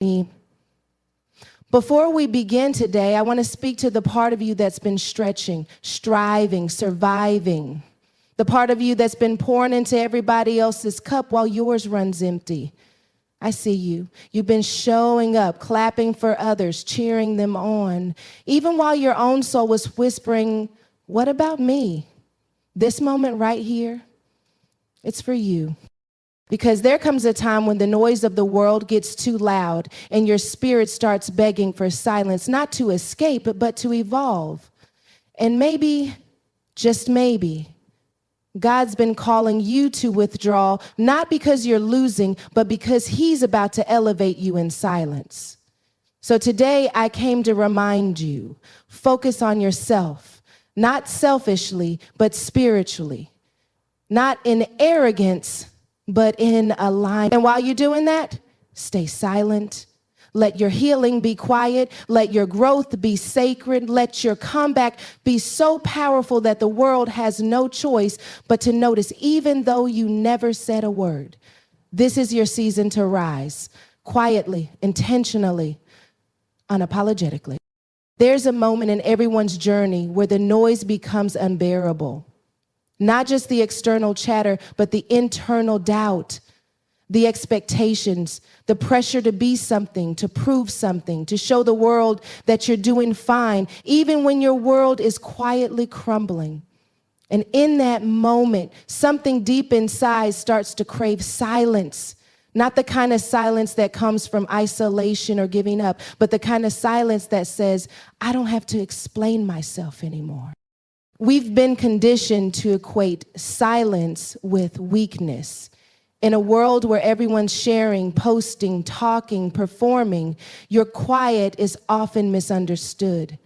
me. Before we begin today, I want to speak to the part of you that's been stretching, striving, surviving. The part of you that's been pouring into everybody else's cup while yours runs empty. I see you. You've been showing up, clapping for others, cheering them on, even while your own soul was whispering, "What about me?" This moment right here, it's for you. Because there comes a time when the noise of the world gets too loud and your spirit starts begging for silence, not to escape, but to evolve. And maybe, just maybe, God's been calling you to withdraw, not because you're losing, but because he's about to elevate you in silence. So today I came to remind you, focus on yourself, not selfishly, but spiritually, not in arrogance, but in alignment. And while you're doing that, stay silent. Let your healing be quiet. Let your growth be sacred. Let your comeback be so powerful that the world has no choice but to notice, even though you never said a word. This is your season to rise, quietly, intentionally, unapologetically. There's a moment in everyone's journey where the noise becomes unbearable. Not just the external chatter, but the internal doubt, the expectations, the pressure to be something, to prove something, to show the world that you're doing fine, even when your world is quietly crumbling. And in that moment, something deep inside starts to crave silence. Not the kind of silence that comes from isolation or giving up, but the kind of silence that says, I don't have to explain myself anymore. We've been conditioned to equate silence with weakness. In a world where everyone's sharing, posting, talking, performing, your quiet is often misunderstood.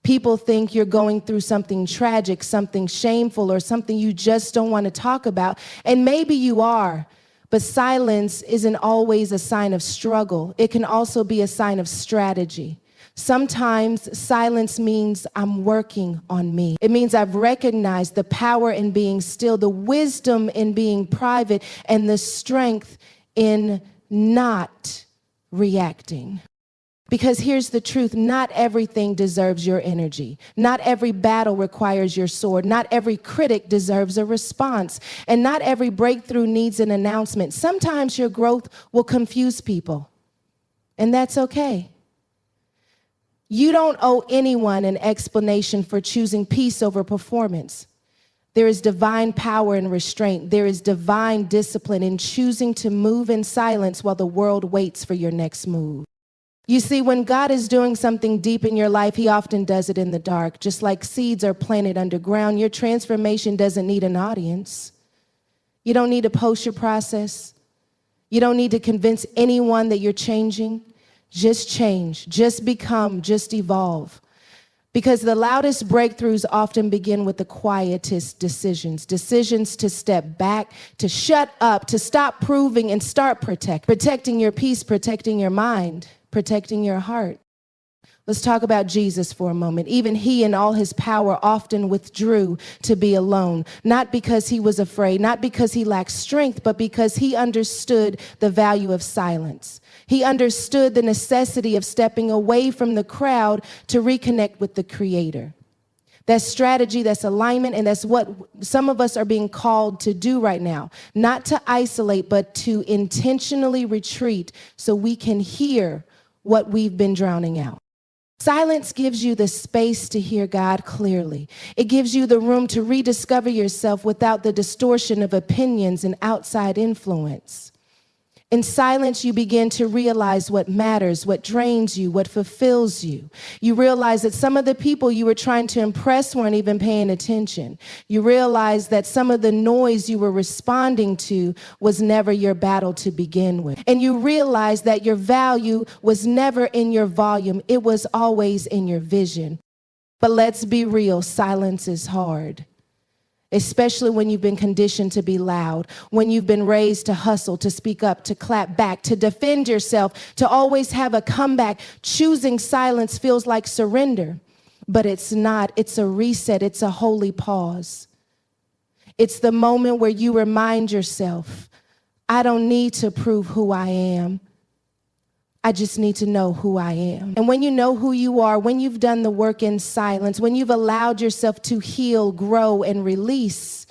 People think you're going through something tragic, something shameful, or something you just don't want to talk about. And maybe you are, but silence isn't always a sign of struggle. It can also be a sign of strategy. Sometimes silence means I'm working on me. It means I've recognized the power in being still, the wisdom in being private, and the strength in not reacting. Because here's the truth, not everything deserves your energy. Not every battle requires your sword. Not every critic deserves a response. And not every breakthrough needs an announcement. Sometimes your growth will confuse people, and that's okay. You don't owe anyone an explanation for choosing peace over performance. There is divine power in restraint. There is divine discipline in choosing to move in silence while the world waits for your next move. You see, when God is doing something deep in your life, he often does it in the dark. Just like seeds are planted underground, your transformation doesn't need an audience. You don't need to post your process. You don't need to convince anyone that you're changing. Just change, just become, just evolve. Because the loudest breakthroughs often begin with the quietest decisions. Decisions to step back, to shut up, to stop proving and start protecting your peace, protecting your mind, protecting your heart. Let's talk about Jesus for a moment. Even he in all his power often withdrew to be alone, not because he was afraid, not because he lacked strength, but because he understood the value of silence. He understood the necessity of stepping away from the crowd to reconnect with the Creator. That's strategy, that's alignment, and that's what some of us are being called to do right now. Not to isolate, but to intentionally retreat so we can hear what we've been drowning out. Silence gives you the space to hear God clearly. It gives you the room to rediscover yourself without the distortion of opinions and outside influence. In silence, you begin to realize what matters, what drains you, what fulfills you. You realize that some of the people you were trying to impress weren't even paying attention. You realize that some of the noise you were responding to was never your battle to begin with. And you realize that your value was never in your volume. It was always in your vision. But let's be real, silence is hard. Especially when you've been conditioned to be loud, when you've been raised to hustle, to speak up, to clap back, to defend yourself, to always have a comeback. Choosing silence feels like surrender, but it's not. It's a reset. It's a holy pause. It's the moment where you remind yourself, I don't need to prove who I am. I just need to know who I am. And when you know who you are, when you've done the work in silence, when you've allowed yourself to heal, grow, and release,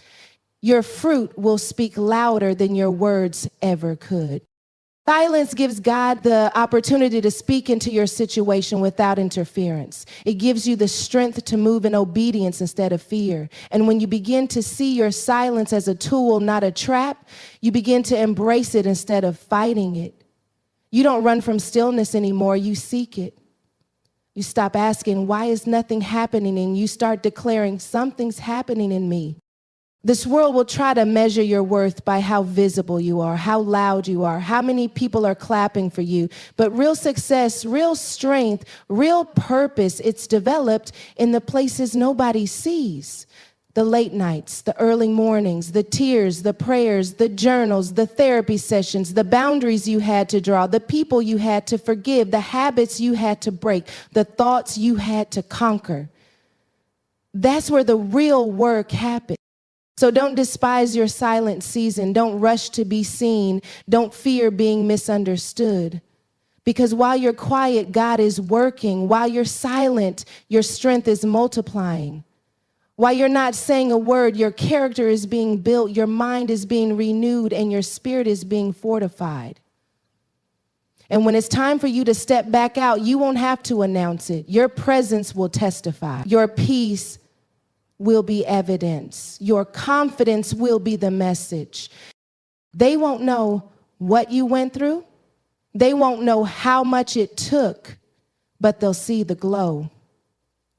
your fruit will speak louder than your words ever could. Silence gives God the opportunity to speak into your situation without interference. It gives you the strength to move in obedience instead of fear. And when you begin to see your silence as a tool, not a trap, you begin to embrace it instead of fighting it. You don't run from stillness anymore, you seek it. You stop asking, why is nothing happening? And you start declaring, something's happening in me. This world will try to measure your worth by how visible you are, how loud you are, how many people are clapping for you. But real success, real strength, real purpose, it's developed in the places nobody sees. The late nights, the early mornings, the tears, the prayers, the journals, the therapy sessions, the boundaries you had to draw, the people you had to forgive, the habits you had to break, the thoughts you had to conquer. That's where the real work happens. So don't despise your silent season. Don't rush to be seen. Don't fear being misunderstood. Because while you're quiet, God is working. While you're silent, your strength is multiplying. While you're not saying a word, your character is being built, your mind is being renewed, and your spirit is being fortified. And when it's time for you to step back out, you won't have to announce it. Your presence will testify. Your peace will be evidence. Your confidence will be the message. They won't know what you went through. They won't know how much it took, but they'll see the glow.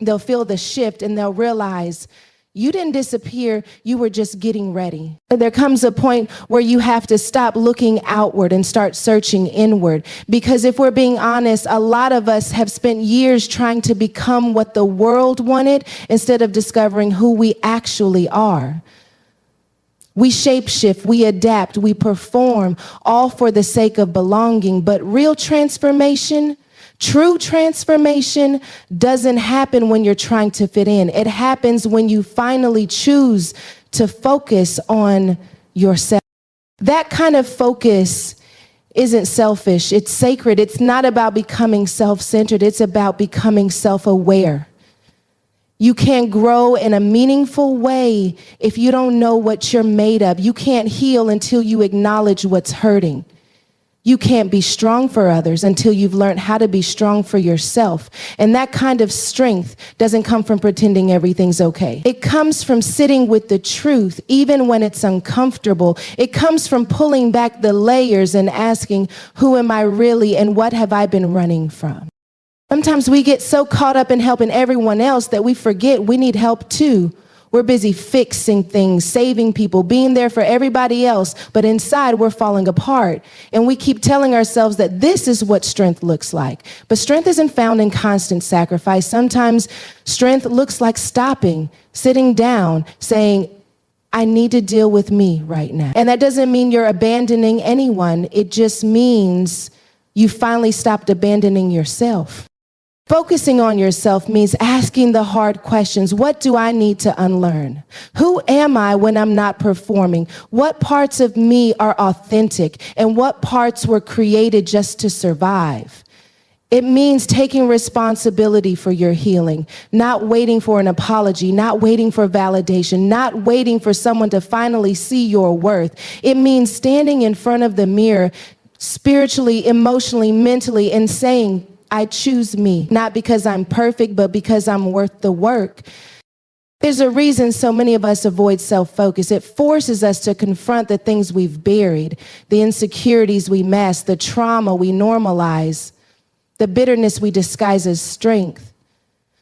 They'll feel the shift and they'll realize you didn't disappear, you were just getting ready. There comes a point where you have to stop looking outward and start searching inward. Because if we're being honest, a lot of us have spent years trying to become what the world wanted instead of discovering who we actually are. We shapeshift, we adapt, we perform, all for the sake of belonging. But real transformation, true transformation doesn't happen when you're trying to fit in. It happens when you finally choose to focus on yourself. That kind of focus isn't selfish. It's sacred. It's not about becoming self-centered. It's about becoming self-aware. You can't grow in a meaningful way if you don't know what you're made of. You can't heal until you acknowledge what's hurting. You can't be strong for others until you've learned how to be strong for yourself. And that kind of strength doesn't come from pretending everything's okay. It comes from sitting with the truth, even when it's uncomfortable. It comes from pulling back the layers and asking, who am I really and what have I been running from? Sometimes we get so caught up in helping everyone else that we forget we need help too. We're busy fixing things, saving people, being there for everybody else, but inside we're falling apart. And we keep telling ourselves that this is what strength looks like. But strength isn't found in constant sacrifice. Sometimes strength looks like stopping, sitting down, saying, I need to deal with me right now. And that doesn't mean you're abandoning anyone. It just means you finally stopped abandoning yourself. Focusing on yourself means asking the hard questions. What do I need to unlearn? Who am I when I'm not performing? What parts of me are authentic? And what parts were created just to survive? It means taking responsibility for your healing, not waiting for an apology, not waiting for validation, not waiting for someone to finally see your worth. It means standing in front of the mirror, spiritually, emotionally, mentally, and saying, I choose me, not because I'm perfect, but because I'm worth the work. There's a reason so many of us avoid self-focus. It forces us to confront the things we've buried, the insecurities we mask, the trauma we normalize, the bitterness we disguise as strength.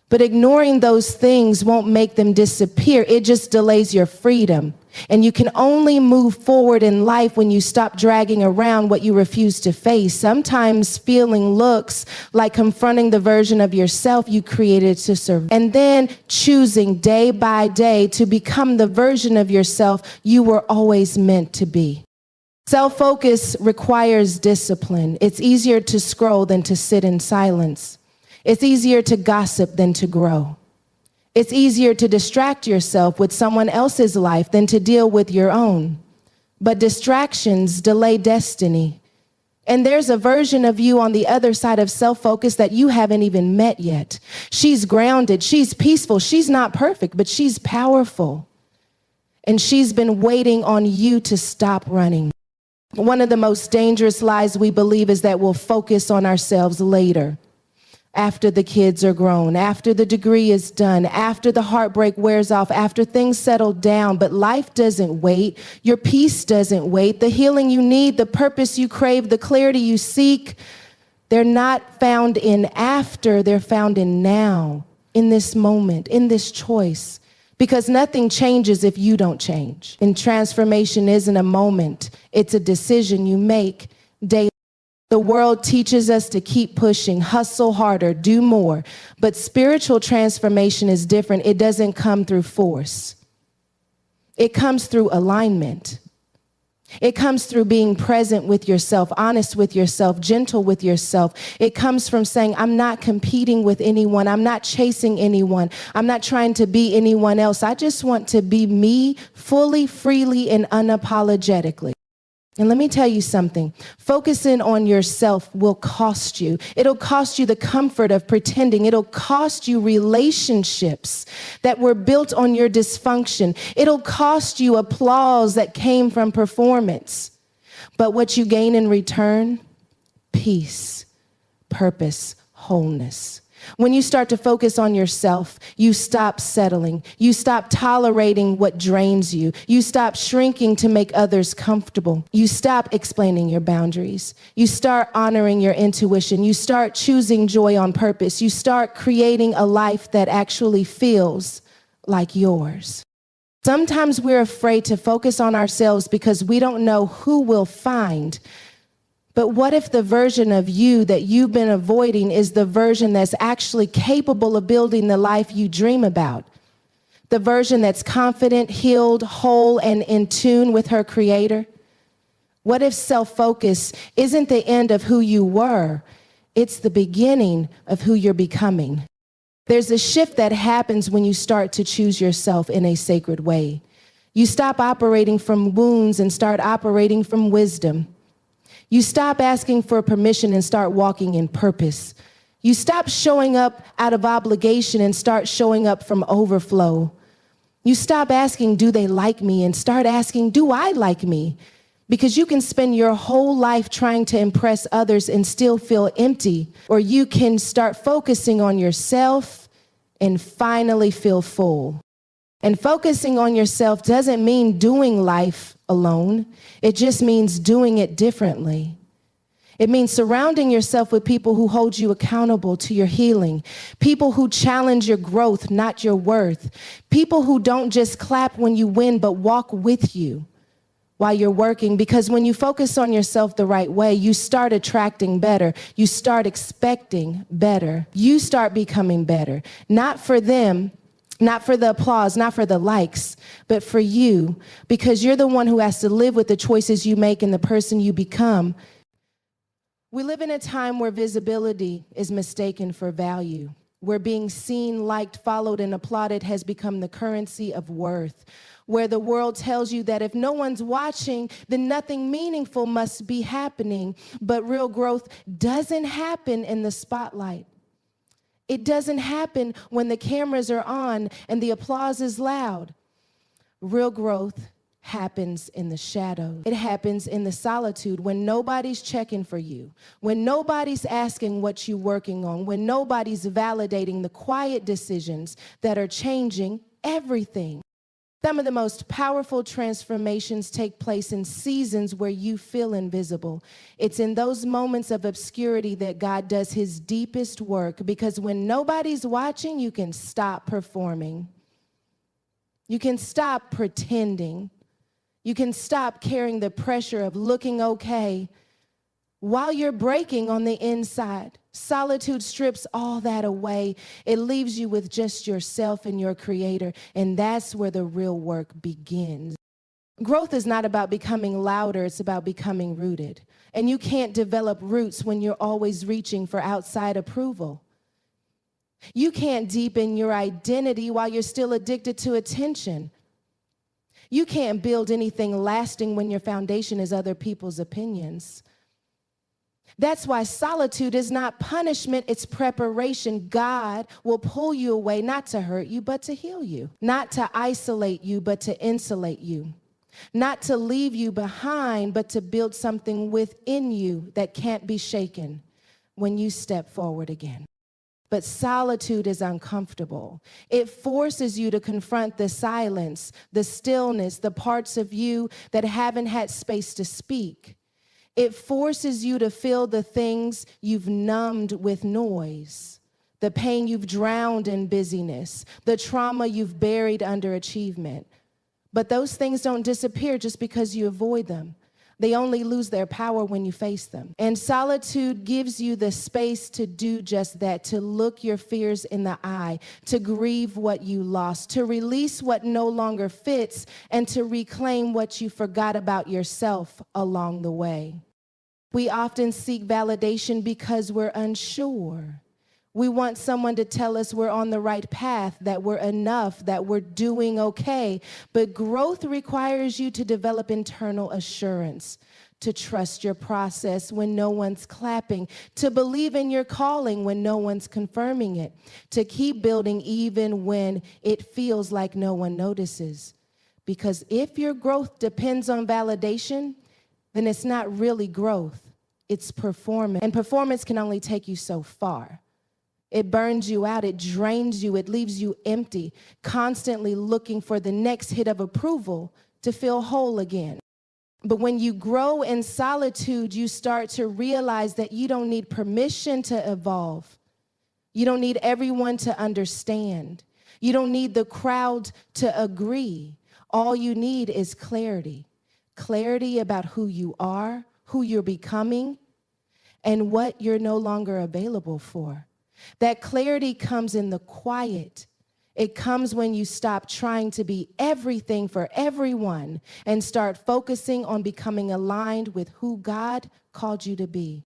But ignoring those things won't make them disappear. It just delays your freedom. And you can only move forward in life when you stop dragging around what you refuse to face. Sometimes feeling looks like confronting the version of yourself you created to survive, and then choosing day by day to become the version of yourself you were always meant to be. Self-focus requires discipline. It's easier to scroll than to sit in silence. It's easier to gossip than to grow. It's easier to distract yourself with someone else's life than to deal with your own. But distractions delay destiny. And there's a version of you on the other side of self-focus that you haven't even met yet. She's grounded, she's peaceful, she's not perfect, but she's powerful. And she's been waiting on you to stop running. One of the most dangerous lies we believe is that we'll focus on ourselves later, after the kids are grown, after the degree is done, after the heartbreak wears off, after things settle down. But life doesn't wait. Your peace doesn't wait. The healing you need, the purpose you crave, the clarity you seek, they're not found in after, they're found in now, in this moment, in this choice. Because nothing changes if you don't change. And transformation isn't a moment, it's a decision you make daily. The world teaches us to keep pushing, hustle harder, do more. But spiritual transformation is different. It doesn't come through force. It comes through alignment. It comes through being present with yourself, honest with yourself, gentle with yourself. It comes from saying, I'm not competing with anyone. I'm not chasing anyone. I'm not trying to be anyone else. I just want to be me fully, freely, and unapologetically. And let me tell you something, focusing on yourself will cost you. It'll cost you the comfort of pretending. It'll cost you relationships that were built on your dysfunction. It'll cost you applause that came from performance. But what you gain in return, peace, purpose, wholeness. When you start to focus on yourself, you stop settling. You stop tolerating what drains you. You stop shrinking to make others comfortable. You stop explaining your boundaries. You start honoring your intuition. You start choosing joy on purpose. You start creating a life that actually feels like yours. Sometimes we're afraid to focus on ourselves because we don't know who we'll find. But what if the version of you that you've been avoiding is the version that's actually capable of building the life you dream about? The version that's confident, healed, whole, and in tune with her creator? What if self-focus isn't the end of who you were? It's the beginning of who you're becoming. There's a shift that happens when you start to choose yourself in a sacred way. You stop operating from wounds and start operating from wisdom. You stop asking for permission and start walking in purpose. You stop showing up out of obligation and start showing up from overflow. You stop asking, do they like me? And start asking, do I like me? Because you can spend your whole life trying to impress others and still feel empty. Or you can start focusing on yourself and finally feel full. And focusing on yourself doesn't mean doing life alone. It just means doing it differently. It means surrounding yourself with people who hold you accountable to your healing, people who challenge your growth, not your worth, people who don't just clap when you win, but walk with you while you're working. Because when you focus on yourself the right way, you start attracting better. You start expecting better. You start becoming better, not for them, not for the applause, not for the likes, but for you, because you're the one who has to live with the choices you make and the person you become. We live in a time where visibility is mistaken for value, where being seen, liked, followed, and applauded has become the currency of worth, where the world tells you that if no one's watching, then nothing meaningful must be happening. But real growth doesn't happen in the spotlight. It doesn't happen when the cameras are on and the applause is loud. Real growth happens in the shadow. It happens in the solitude when nobody's checking for you, when nobody's asking what you're working on, when nobody's validating the quiet decisions that are changing everything. Some of the most powerful transformations take place in seasons where you feel invisible. It's in those moments of obscurity that God does his deepest work, because when nobody's watching, you can stop performing. You can stop pretending. You can stop carrying the pressure of looking okay while you're breaking on the inside. Solitude strips all that away. It leaves you with just yourself and your creator, and that's where the real work begins. Growth is not about becoming louder, it's about becoming rooted. And you can't develop roots when you're always reaching for outside approval. You can't deepen your identity while you're still addicted to attention. You can't build anything lasting when your foundation is other people's opinions. That's why solitude is not punishment, it's preparation. God will pull you away, not to hurt you, but to heal you, not to isolate you, but to insulate you, not to leave you behind, but to build something within you that can't be shaken when you step forward again. But solitude is uncomfortable. It forces you to confront the silence, the stillness, the parts of you that haven't had space to speak. It forces you to feel the things you've numbed with noise, the pain you've drowned in busyness, the trauma you've buried under achievement. But those things don't disappear just because you avoid them. They only lose their power when you face them. And solitude gives you the space to do just that, to look your fears in the eye, to grieve what you lost, to release what no longer fits, and to reclaim what you forgot about yourself along the way. We often seek validation because we're unsure. We want someone to tell us we're on the right path, that we're enough, that we're doing okay. But growth requires you to develop internal assurance, to trust your process when no one's clapping, to believe in your calling when no one's confirming it, to keep building even when it feels like no one notices. Because if your growth depends on validation, then it's not really growth, it's performance. And performance can only take you so far. It burns you out, it drains you, it leaves you empty, constantly looking for the next hit of approval to feel whole again. But when you grow in solitude, you start to realize that you don't need permission to evolve. You don't need everyone to understand. You don't need the crowd to agree. All you need is clarity. Clarity about who you are, who you're becoming, and what you're no longer available for. That clarity comes in the quiet. It comes when you stop trying to be everything for everyone and start focusing on becoming aligned with who God called you to be.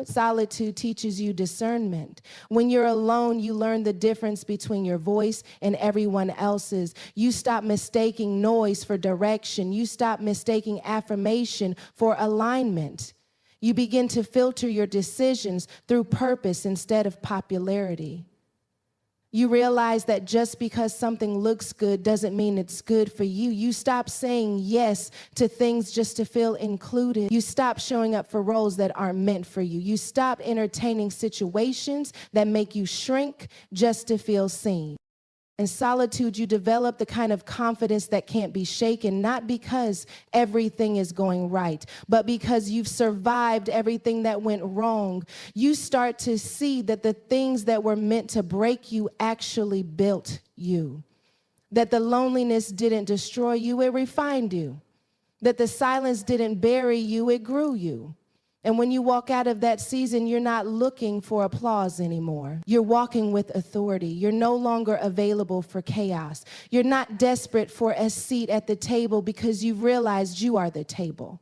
Solitude teaches you discernment. When you're alone, you learn the difference between your voice and everyone else's. You stop mistaking noise for direction. You stop mistaking affirmation for alignment. You begin to filter your decisions through purpose instead of popularity. You realize that just because something looks good doesn't mean it's good for you. You stop saying yes to things just to feel included. You stop showing up for roles that aren't meant for you. You stop entertaining situations that make you shrink just to feel seen. In solitude, you develop the kind of confidence that can't be shaken, not because everything is going right, but because you've survived everything that went wrong. You start to see that the things that were meant to break you actually built you, that the loneliness didn't destroy you, it refined you, that the silence didn't bury you, it grew you. And when you walk out of that season, you're not looking for applause anymore. You're walking with authority. You're no longer available for chaos. You're not desperate for a seat at the table because you've realized you are the table.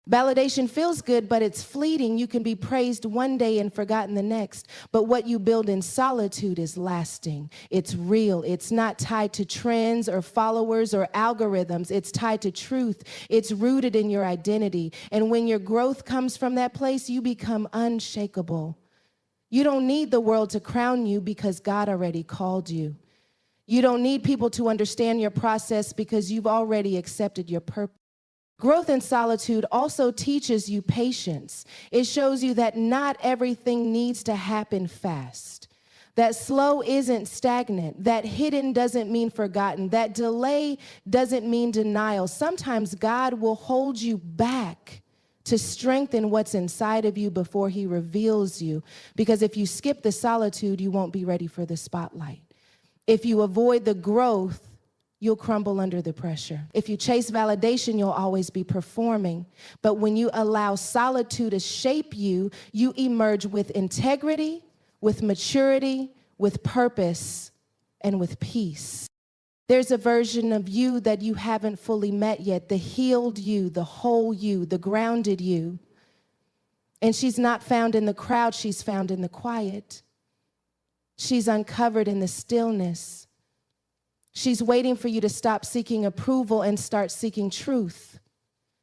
Validation feels good, but it's fleeting. You can be praised one day and forgotten the next. But what you build in solitude is lasting. It's real. It's not tied to trends or followers or algorithms. It's tied to truth. It's rooted in your identity. And when your growth comes from that place, you become unshakable. You don't need the world to crown you because God already called you. You don't need people to understand your process because you've already accepted your purpose. Growth in solitude also teaches you patience. It shows you that not everything needs to happen fast, that slow isn't stagnant, that hidden doesn't mean forgotten, that delay doesn't mean denial. Sometimes God will hold you back to strengthen what's inside of you before he reveals you, because if you skip the solitude, you won't be ready for the spotlight. If you avoid the growth, you'll crumble under the pressure. If you chase validation, you'll always be performing. But when you allow solitude to shape you, you emerge with integrity, with maturity, with purpose, and with peace. There's a version of you that you haven't fully met yet, the healed you, the whole you, the grounded you. And she's not found in the crowd, she's found in the quiet. She's uncovered in the stillness. She's waiting for you to stop seeking approval and start seeking truth.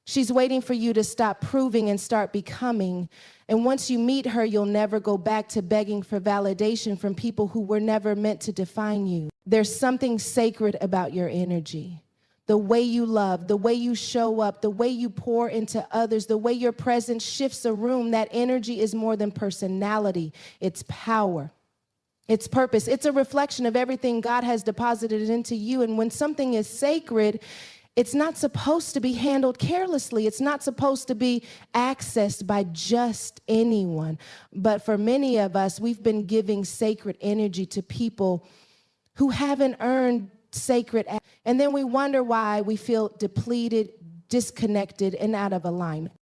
She's waiting for you to stop proving and start becoming. And once you meet her, you'll never go back to begging for validation from people who were never meant to define you. There's something sacred about your energy. The way you love, the way you show up, the way you pour into others, the way your presence shifts a room, that energy is more than personality. It's power. It's purpose. It's a reflection of everything God has deposited into you. And when something is sacred, it's not supposed to be handled carelessly. It's not supposed to be accessed by just anyone. But for many of us, we've been giving sacred energy to people who haven't earned sacred. And then we wonder why we feel depleted, disconnected, and out of alignment.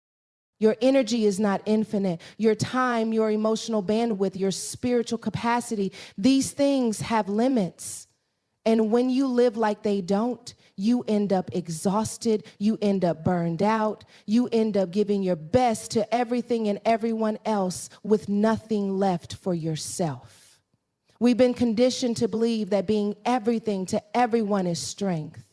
Your energy is not infinite. Your time, your emotional bandwidth, your spiritual capacity, these things have limits. And when you live like they don't, you end up exhausted, you end up burned out, you end up giving your best to everything and everyone else with nothing left for yourself. We've been conditioned to believe that being everything to everyone is strength.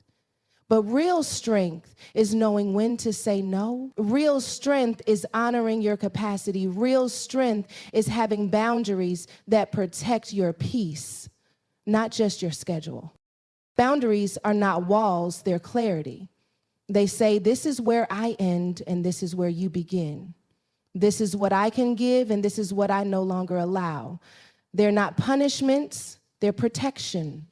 But real strength is knowing when to say no. Real strength is honoring your capacity. Real strength is having boundaries that protect your peace, not just your schedule. Boundaries are not walls, they're clarity. They say, this is where I end and this is where you begin. This is what I can give and this is what I no longer allow. They're not punishments, they're protection.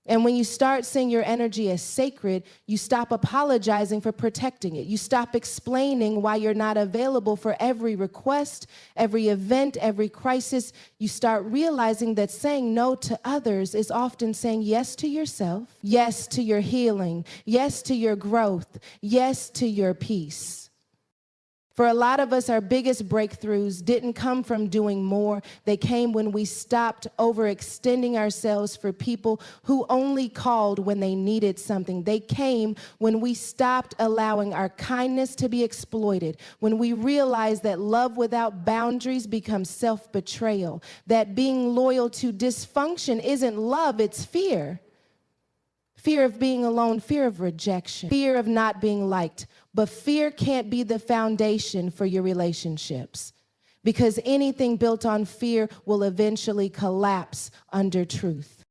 And when you start seeing your energy as sacred, you stop apologizing for protecting it. You stop explaining why you're not available for every request, every event, every crisis. You start realizing that saying no to others is often saying yes to yourself, yes to your healing, yes to your growth, yes to your peace. For a lot of us, our biggest breakthroughs didn't come from doing more. They came when we stopped overextending ourselves for people who only called when they needed something. They came when we stopped allowing our kindness to be exploited, when we realized that love without boundaries becomes self-betrayal, that being loyal to dysfunction isn't love, it's fear. Fear of being alone, fear of rejection, fear of not being liked. But fear can't be the foundation for your relationships, because anything built on fear will eventually collapse under truth.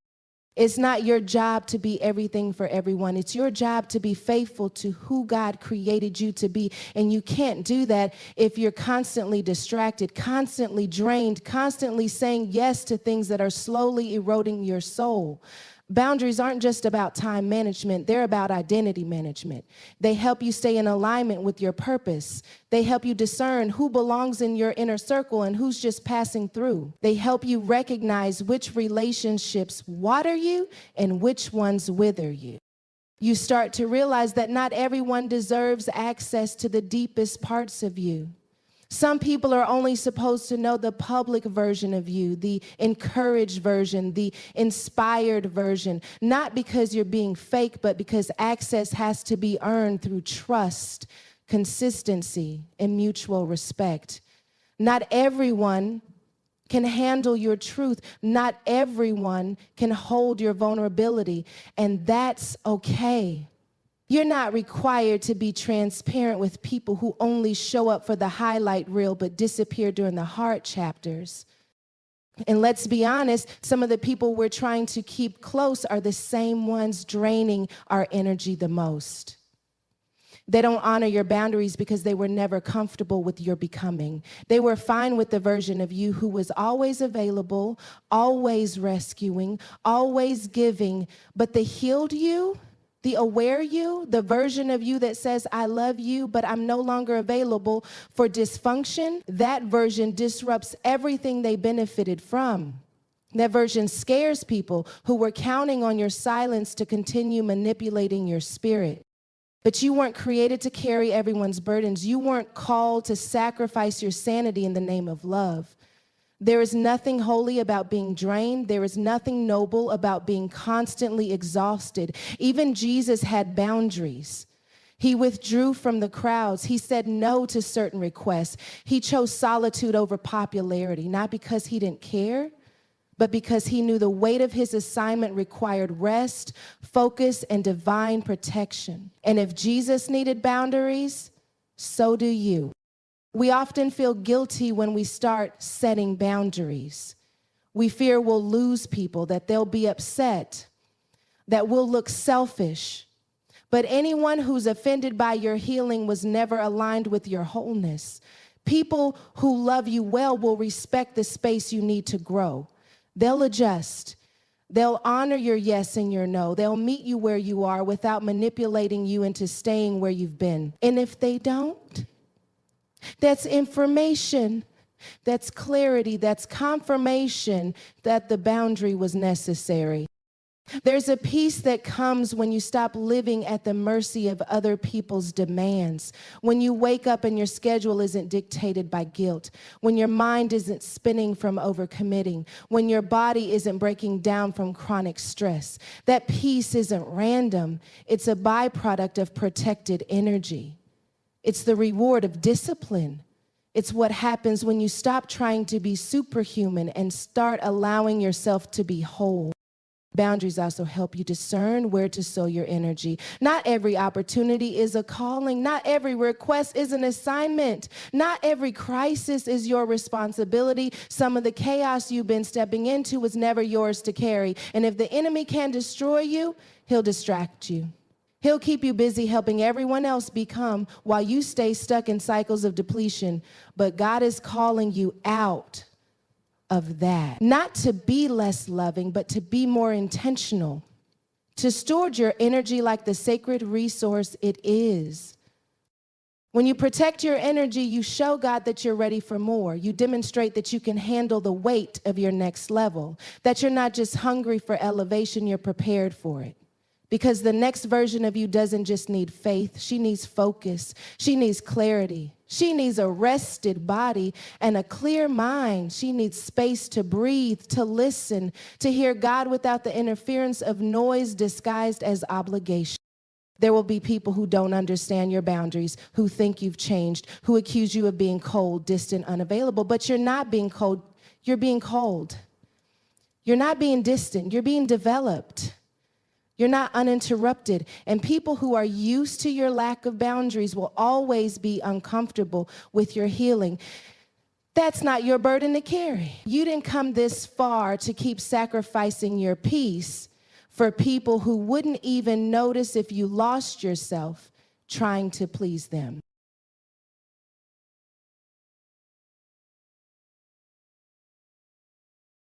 It's not your job to be everything for everyone. It's your job to be faithful to who God created you to be. And you can't do that if you're constantly distracted, constantly drained, constantly saying yes to things that are slowly eroding your soul. Boundaries aren't just about time management, they're about identity management. They help you stay in alignment with your purpose. They help you discern who belongs in your inner circle and who's just passing through. They help you recognize which relationships water you and which ones wither you. You start to realize that not everyone deserves access to the deepest parts of you. Some people are only supposed to know the public version of you, the encouraged version, the inspired version, not because you're being fake, but because access has to be earned through trust, consistency, and mutual respect. Not everyone can handle your truth. Not everyone can hold your vulnerability, and that's okay. You're not required to be transparent with people who only show up for the highlight reel but disappear during the hard chapters. And let's be honest, some of the people we're trying to keep close are the same ones draining our energy the most. They don't honor your boundaries because they were never comfortable with your becoming. They were fine with the version of you who was always available, always rescuing, always giving, but the healed you, the aware you, the version of you that says, I love you, but I'm no longer available for dysfunction, that version disrupts everything they benefited from. That version scares people who were counting on your silence to continue manipulating your spirit. But you weren't created to carry everyone's burdens. You weren't called to sacrifice your sanity in the name of love. There is nothing holy about being drained. There is nothing noble about being constantly exhausted. Even Jesus had boundaries. He withdrew from the crowds. He said no to certain requests. He chose solitude over popularity, not because he didn't care, but because he knew the weight of his assignment required rest, focus, and divine protection. And if Jesus needed boundaries, So do you. We often feel guilty when we start setting boundaries. We fear we'll lose people, that they'll be upset, that we'll look selfish. But anyone who's offended by your healing was never aligned with your wholeness. People who love you well will respect the space you need to grow. They'll adjust. They'll honor your yes and your no. They'll meet you where you are without manipulating you into staying where you've been. And if they don't, that's information. That's clarity. That's confirmation that the boundary was necessary. There's a peace that comes when you stop living at the mercy of other people's demands, when you wake up and your schedule isn't dictated by guilt, when your mind isn't spinning from overcommitting, when your body isn't breaking down from chronic stress. That peace isn't random. It's a byproduct of protected energy. It's the reward of discipline. It's what happens when you stop trying to be superhuman and start allowing yourself to be whole. Boundaries also help you discern where to sow your energy. Not every opportunity is a calling. Not every request is an assignment. Not every crisis is your responsibility. Some of the chaos you've been stepping into was never yours to carry. And if the enemy can destroy you, he'll distract you. He'll keep you busy helping everyone else become while you stay stuck in cycles of depletion. But God is calling you out of that. Not to be less loving, but to be more intentional. To steward your energy like the sacred resource it is. When you protect your energy, you show God that you're ready for more. You demonstrate that you can handle the weight of your next level. That you're not just hungry for elevation, you're prepared for it. Because the next version of you doesn't just need faith, she needs focus, she needs clarity, she needs a rested body and a clear mind. She needs space to breathe, to listen, to hear God without the interference of noise disguised as obligation. There will be people who don't understand your boundaries, who think you've changed, who accuse you of being cold, distant, unavailable, but you're not being cold, you're being cold. You're not being distant, you're being developed. You're not uninterrupted. And people who are used to your lack of boundaries will always be uncomfortable with your healing. That's not your burden to carry. You didn't come this far to keep sacrificing your peace for people who wouldn't even notice if you lost yourself trying to please them.